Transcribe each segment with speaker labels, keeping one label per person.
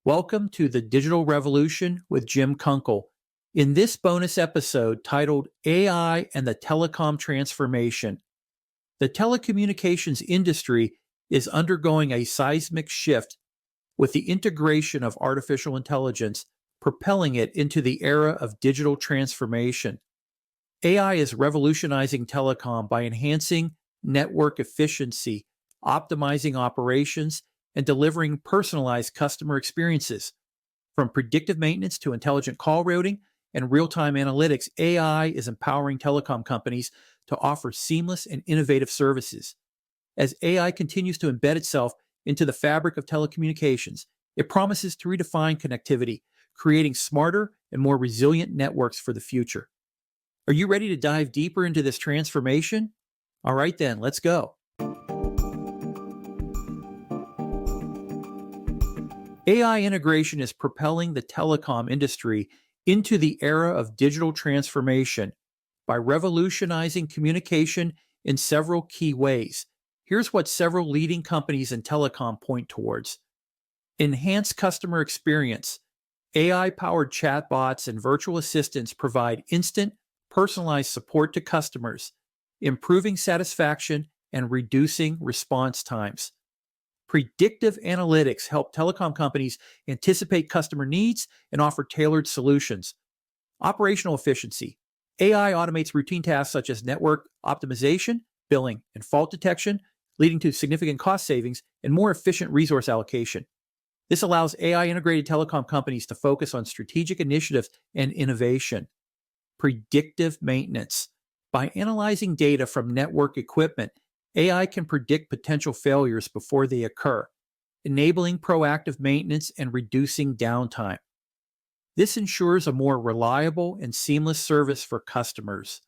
Speaker 1: Welcome to the Digital Revolution with Jim Kunkel. In this bonus episode titled AI and the Telecom Transformation, the telecommunications industry is undergoing a seismic shift with the integration of artificial intelligence, propelling it into the era of digital transformation. AI is revolutionizing telecom by enhancing network efficiency, optimizing operations, and delivering personalized customer experiences. From predictive maintenance to intelligent call routing and real-time analytics, AI is empowering telecom companies to offer seamless and innovative services. As AI continues to embed itself into the fabric of telecommunications, it promises to redefine connectivity, creating smarter and more resilient networks for the future. Are you ready to dive deeper into this transformation? All right then, let's go. AI integration is propelling the telecom industry into the era of digital transformation by revolutionizing communication in several key ways. Here's what several leading companies in telecom point towards. Enhanced customer experience. AI-powered chatbots and virtual assistants provide instant, personalized support to customers, improving satisfaction and reducing response times. Predictive analytics help telecom companies anticipate customer needs and offer tailored solutions. Operational efficiency. AI automates routine tasks such as network optimization, billing, and fault detection, leading to significant cost savings and more efficient resource allocation. This allows AI-integrated telecom companies to focus on strategic initiatives and innovation. Predictive maintenance. By analyzing data from network equipment, AI can predict potential failures before they occur, enabling proactive maintenance and reducing downtime. This ensures a more reliable and seamless service for customers.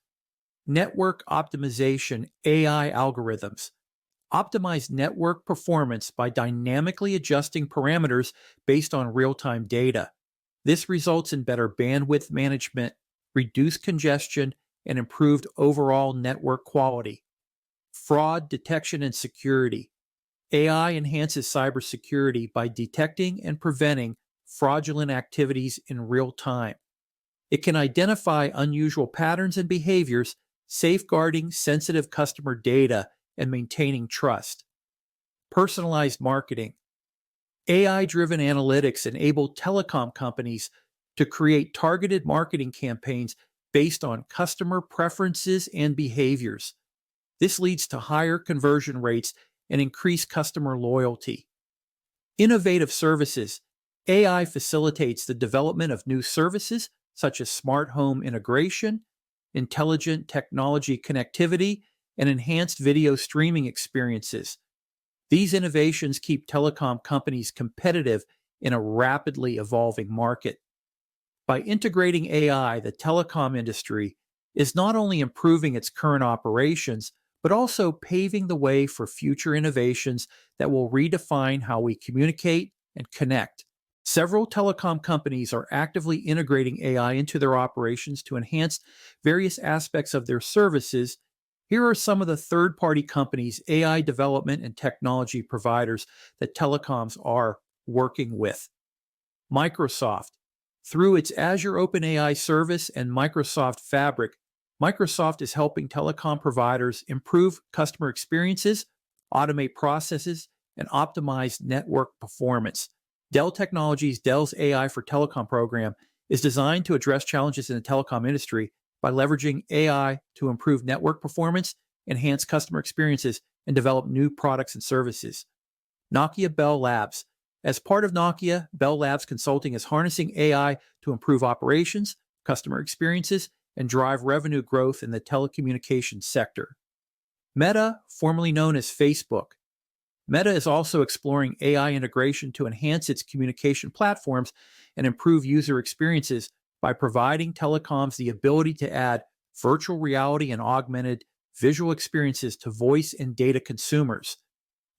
Speaker 1: Network optimization. AI algorithms optimize network performance by dynamically adjusting parameters based on real-time data. This results in better bandwidth management, reduced congestion, and improved overall network quality. Fraud detection and security. AI enhances cybersecurity by detecting and preventing fraudulent activities in real time. It can identify unusual patterns and behaviors, safeguarding sensitive customer data and maintaining trust. Personalized marketing. AI-driven analytics enable telecom companies to create targeted marketing campaigns based on customer preferences and behaviors. This leads to higher conversion rates and increased customer loyalty. Innovative services. AI facilitates the development of new services such as smart home integration, intelligent technology connectivity, and enhanced video streaming experiences. These innovations keep telecom companies competitive in a rapidly evolving market. By integrating AI, the telecom industry is not only improving its current operations, but also paving the way for future innovations that will redefine how we communicate and connect. Several telecom companies are actively integrating AI into their operations to enhance various aspects of their services. Here are some of the third-party companies, AI development and technology providers that telecoms are working with. Microsoft. Through its Azure OpenAI service and Microsoft Fabric, Microsoft is helping telecom providers improve customer experiences, automate processes, and optimize network performance. Dell Technologies' Dell's AI for Telecom program is designed to address challenges in the telecom industry by leveraging AI to improve network performance, enhance customer experiences, and develop new products and services. Nokia Bell Labs. As part of Nokia, Bell Labs Consulting is harnessing AI to improve operations, customer experiences, and drive revenue growth in the telecommunications sector. Meta, formerly known as Facebook. Meta is also exploring AI integration to enhance its communication platforms and improve user experiences by providing telecoms the ability to add virtual reality and augmented visual experiences to voice and data consumers.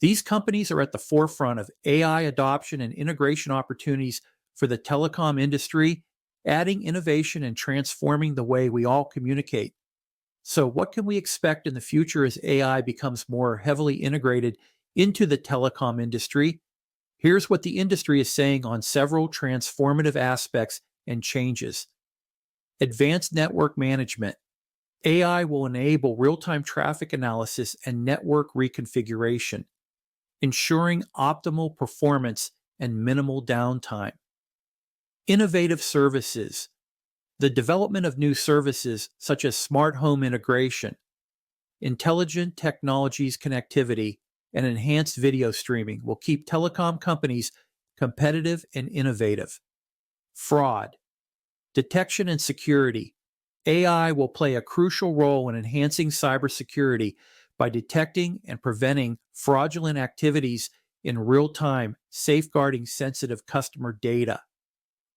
Speaker 1: These companies are at the forefront of AI adoption and integration opportunities for the telecom industry, adding innovation and transforming the way we all communicate. So what can we expect in the future as AI becomes more heavily integrated into the telecom industry? Here's what the industry is saying on several transformative aspects and changes. Advanced network management. AI will enable real-time traffic analysis and network reconfiguration, ensuring optimal performance and minimal downtime. Innovative services. The development of new services such as smart home integration, intelligent technologies connectivity, and enhanced video streaming will keep telecom companies competitive and innovative. Fraud. Detection and security. AI will play a crucial role in enhancing cybersecurity by detecting and preventing fraudulent activities in real time, safeguarding sensitive customer data.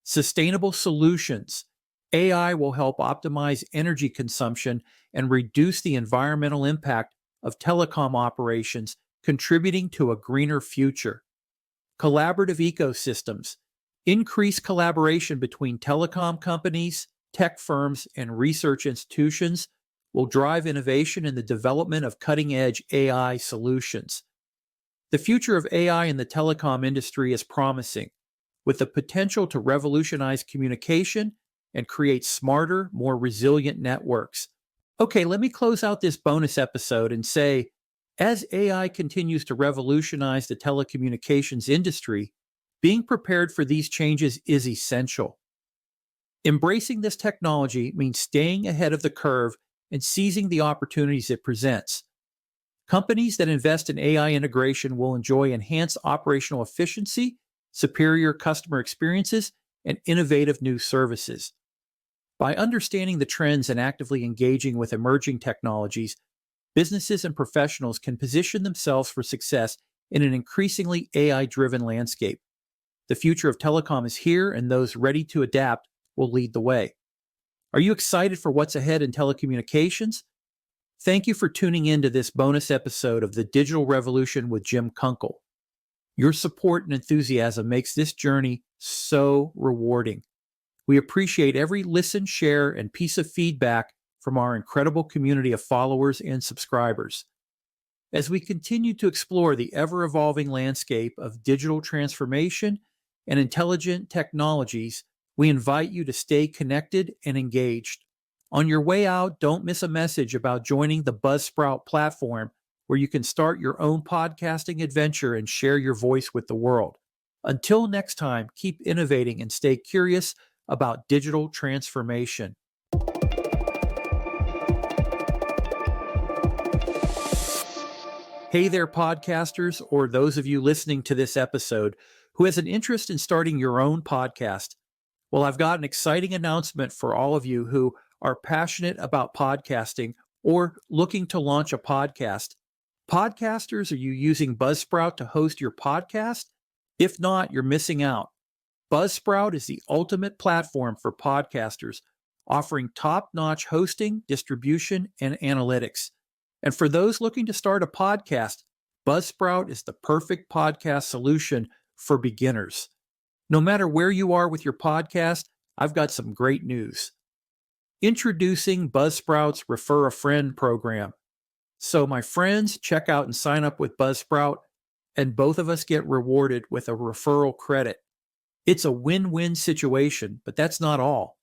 Speaker 1: Sustainable solutions. AI will help optimize energy consumption and reduce the environmental impact of telecom operations, contributing to a greener future. Collaborative ecosystems. Increase collaboration between telecom companies, tech firms, and research institutions will drive innovation in the development of cutting-edge AI solutions. The future of AI in the telecom industry is promising, with the potential to revolutionize communication and create smarter, more resilient networks. Okay, let me close out this bonus episode and say, as AI continues to revolutionize the telecommunications industry, being prepared for these changes is essential. Embracing this technology means staying ahead of the curve and seizing the opportunities it presents. Companies that invest in AI integration will enjoy enhanced operational efficiency, superior customer experiences, and innovative new services. By understanding the trends and actively engaging with emerging technologies, businesses and professionals can position themselves for success in an increasingly AI-driven landscape. The future of telecom is here, and those ready to adapt will lead the way. Are you excited for what's ahead in telecommunications? Thank you for tuning in to this bonus episode of The Digital Revolution with Jim Kunkel. Your support and enthusiasm makes this journey so rewarding. We appreciate every listen, share, and piece of feedback from our incredible community of followers and subscribers. As we continue to explore the ever-evolving landscape of digital transformation and intelligent technologies, we invite you to stay connected and engaged. On your way out, don't miss a message about joining the Buzzsprout platform, where you can start your own podcasting adventure and share your voice with the world. Until next time, keep innovating and stay curious about digital transformation. Hey there, podcasters, or those of you listening to this episode who has an interest in starting your own podcast. Well, I've got an exciting announcement for all of you who are passionate about podcasting or looking to launch a podcast. Podcasters, are you using Buzzsprout to host your podcast? If not, you're missing out. Buzzsprout is the ultimate platform for podcasters, offering top-notch hosting, distribution, and analytics. And for those looking to start a podcast, Buzzsprout is the perfect podcast solution for beginners. No matter where you are with your podcast, I've got some great news. Introducing Buzzsprout's Refer a Friend program. So my friends, check out and sign up with Buzzsprout, and both of us get rewarded with a referral credit. It's a win-win situation, but that's not all.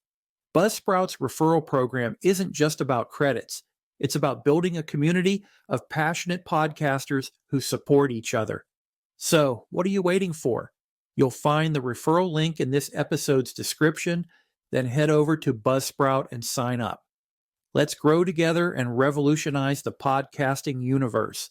Speaker 1: Buzzsprout's referral program isn't just about credits. It's about building a community of passionate podcasters who support each other. So, what are you waiting for? You'll find the referral link in this episode's description, then head over to Buzzsprout and sign up. Let's grow together and revolutionize the podcasting universe.